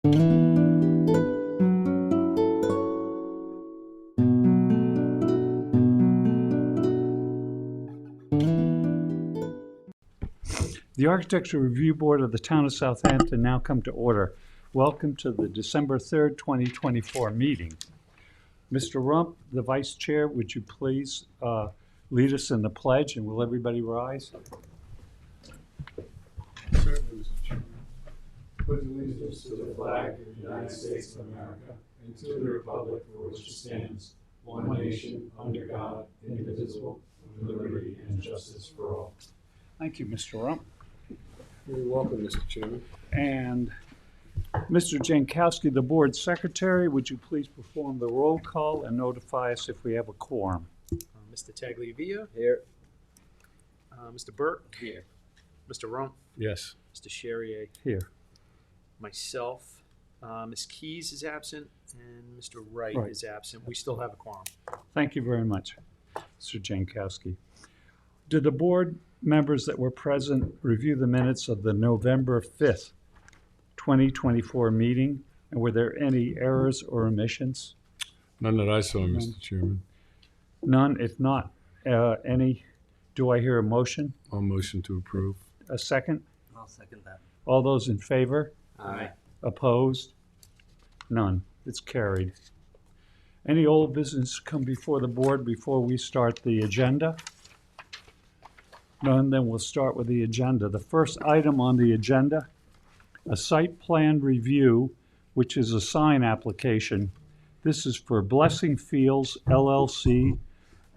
The Architecture Review Board of the Town of Southampton now come to order. Welcome to the December 3rd, 2024 meeting. Mr. Rump, the Vice Chair, would you please lead us in the pledge, and will everybody rise? Certainly, Mr. Chairman. Pledge allegiance to the flag of the United States of America and to the republic for which it stands, one nation, under God, indivisible, with liberty and justice for all. Thank you, Mr. Rump. You're welcome, Mr. Chairman. And Mr. Jankowski, the Board Secretary, would you please perform the roll call and notify us if we have a quorum? Mr. Tagliavia? Here. Mr. Burke? Here. Mr. Rump? Yes. Mr. Charrier? Here. Myself. Ms. Keys is absent, and Mr. Wright Right. is absent. We still have a quorum. Thank you very much, Mr. Jankowski. Did the board members that were present review the minutes of the November 5th, 2024 meeting? And were there any errors or omissions? None that I saw, Mr. Chairman. None. If not, any, do I hear a motion? I'll motion to approve. A second? I'll second that. All those in favor? Aye. Opposed? None. It's carried. Any old business come before the board before we start the agenda? None. Then we'll start with the agenda. The first item on the agenda, a site plan review, which is a sign application. This is for Blessing Fields LLC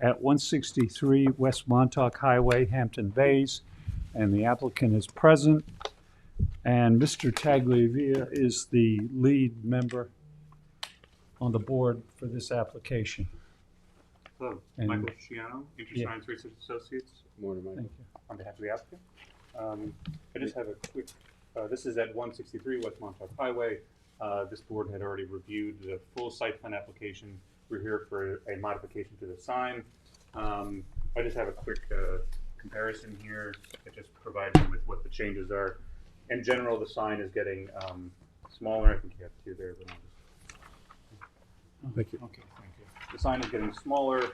at 163 West Montauk Highway, Hampton Bays, and the applicant is present. And Mr. Tagliavia is the lead member on the board for this application. Hello, And- Michael Sciano, InterScience Research Associates, Morning, Mike. Thank you. on behalf of the applicant. I just have a quick, this is at 163 West Montauk Highway. This board had already reviewed the full site plan application. We're here for a modification to the sign. I just have a quick comparison here. It just provides you with what the changes are. In general, the sign is getting smaller. I think you have two there, but Thank you. Okay, thank you. the sign is getting smaller,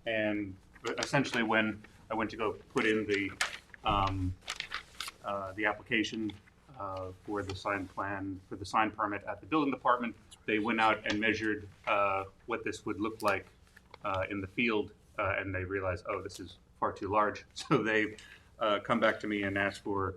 and essentially when I went to go put in the application for the sign plan, for the sign permit at the building department, they went out and measured what this would look like in the field, and they realized, oh, this is far too large. So they've come back to me and asked for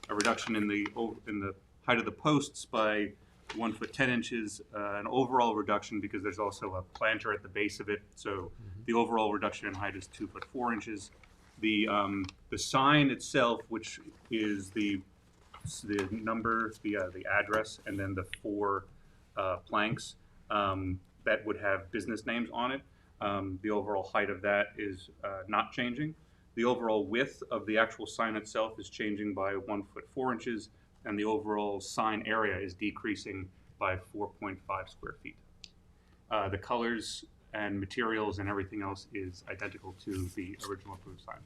a reduction in the height of the posts by 1 foot 10 inches, an overall reduction because there's also a planter at the base of it. So the overall reduction in height is 2 foot 4 inches. The sign itself, which is the number, the address, and then the 4 planks that would have business names on it. The overall height of that is not changing. The overall width of the actual sign itself is changing by 1 foot 4 inches, and the overall sign area is decreasing by 4.5 square feet. The colors and materials and everything else is identical to the original approved sign.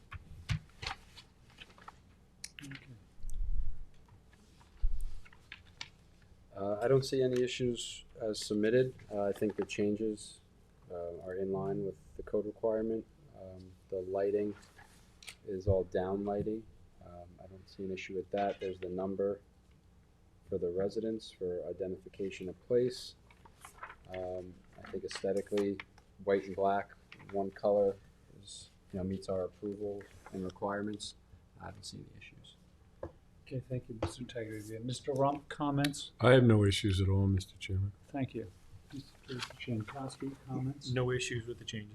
I don't see any issues as submitted. I think the changes are in line with the code requirement. The lighting is all down lighting. I don't see an issue with that. There's the number for the residents for identification of place. I think aesthetically, white and black, one color is, meets our approval and requirements. I haven't seen any issues. Okay, thank you, Mr. Tagliavia. Mr. Rump, comments? I have no issues at all, Mr. Chairman. Thank you. Mr. Jankowski, comments? No issues with the changes.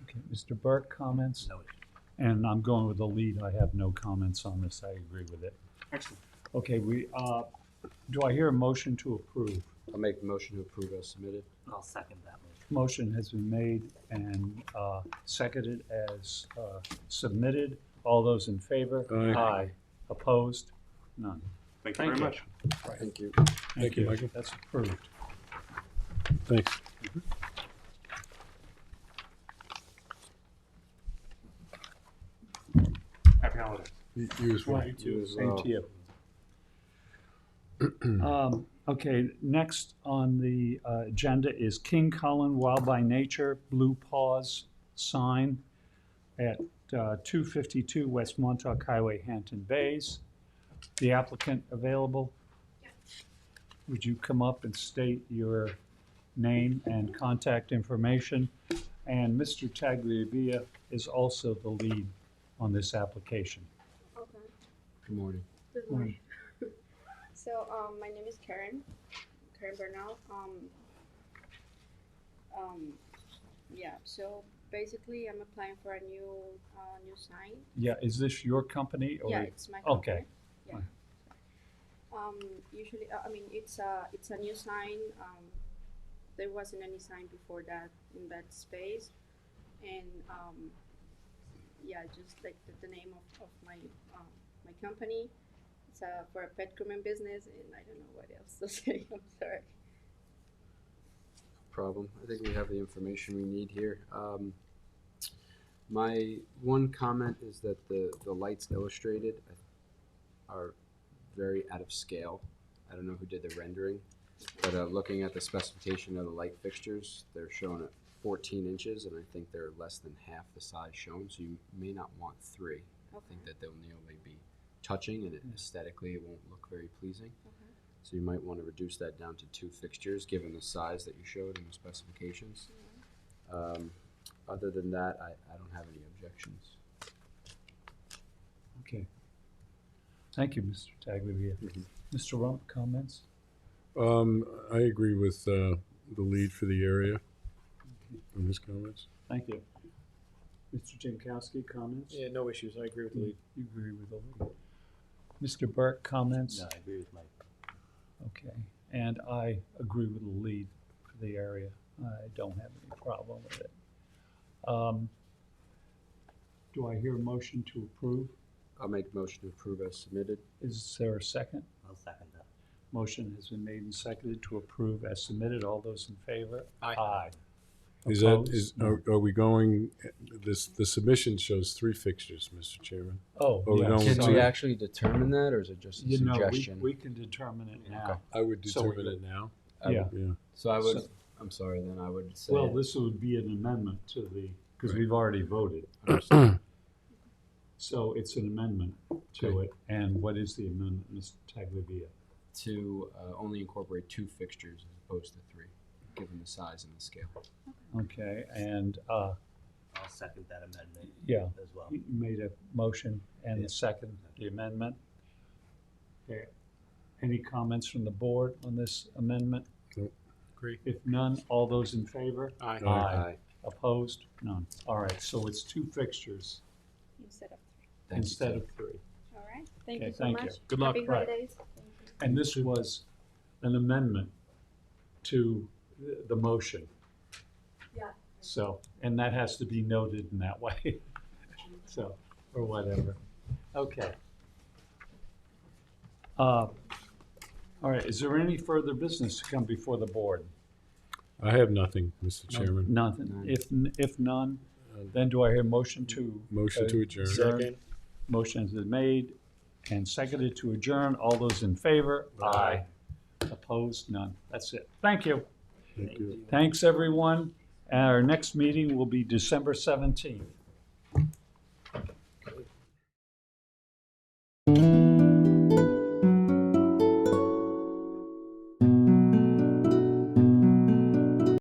Okay, Mr. Burke, comments? No issues. And I'm going with the lead. I have no comments on this. I agree with it. Excellent. Okay, do I hear a motion to approve? I'll make the motion to approve as submitted. I'll second that motion. Motion has been made and seconded as submitted. All those in favor? Aye. Opposed? None. Thank you very much. Thank you. Thank you, Michael. That's approved. Thanks. Happy holidays. You as well. You as Same well. to you. Okay, next on the agenda is King Cullen Wild by Nature Blue Paws sign at 252 West Montauk Highway, Hampton Bays. The applicant available? Would you come up and state your name and contact information? And Mr. Tagliavia is also the lead on this application. Okay. Good morning. Good morning. So, my name is Karen Bernal. Yeah. So basically, I'm applying for a new sign. Yeah, is this your company or? Yeah, it's my company. Okay. Yeah. Usually, I mean, it's a new sign. There wasn't any sign before that in that space, and yeah, just like the name of my my company. It's for a pet grooming business, and I don't know what else to say. I'm sorry. Problem. I think we have the information we need here. My one comment is that the lights illustrated are very out of scale. I don't know who did the rendering, but looking at the specification of the light fixtures, they're shown at 14 inches, and I think they're less than half the size shown, so you may not want 3. Okay. I think that they'll nearly be touching, and aesthetically it won't look very pleasing. Okay. So you might want to reduce that down to 2 fixtures, given the size that you showed in the specifications. Other than that, I don't have any objections. Okay. Thank you, Mr. Tagliavia. Mr. Rump, comments? I agree with the lead for the area on his comments. Thank you. Mr. Jankowski, comments? Yeah, no issues. I agree with the lead. You agree with the lead. Mr. Burke, comments? No, I agree with Mike. Okay, and I agree with the lead for the area. I don't have any problem with it. Do I hear a motion to approve? I'll make a motion to approve as submitted. Is there a second? I'll second that. Motion has been made and seconded to approve as submitted. All those in favor? Aye. Aye. Is that, Opposed? are we going, the submission shows 3 fixtures, Mr. Chairman. Oh, Are we yeah, going with Can sorry. we actually determine that, or is it just a You know, suggestion? we can determine it now. I would So determine we- it now. I Yeah. would- Yeah. So I would, So- I'm sorry, then I would say. Well, this would be an amendment to the, because Right. we've already voted. So it's an amendment to Okay. it. And what is the amendment, Mr. Tagliavia? To only incorporate 2 fixtures as opposed to 3, given the size and the scale. Okay, and, I'll second that amendment yeah, as well. you made a motion and Yeah. a second, the amendment. Okay. Any comments from the board on this amendment? Agree. If none, all those in favor? Aye. Aye. Opposed? None. All right, so it's 2 fixtures Instead of 3. Thank you, instead Ted. of 3. All right. Thank Okay, you so thank you. much. Good luck. Happy Right. holidays. Thank you. And this was an amendment to the motion. Yeah. So, and that has to be noted in that way. So, or whatever. Okay. All right, is there any further business to come before the board? I have nothing, Mr. Chairman. Nothing. None. If none, then do I hear motion to? Motion to adjourn. Second. Motion has been made and seconded to adjourn. All those in favor? Aye. Opposed? None. That's it. Thank you. Thank you. Thanks, everyone. Our next meeting will be December 17th.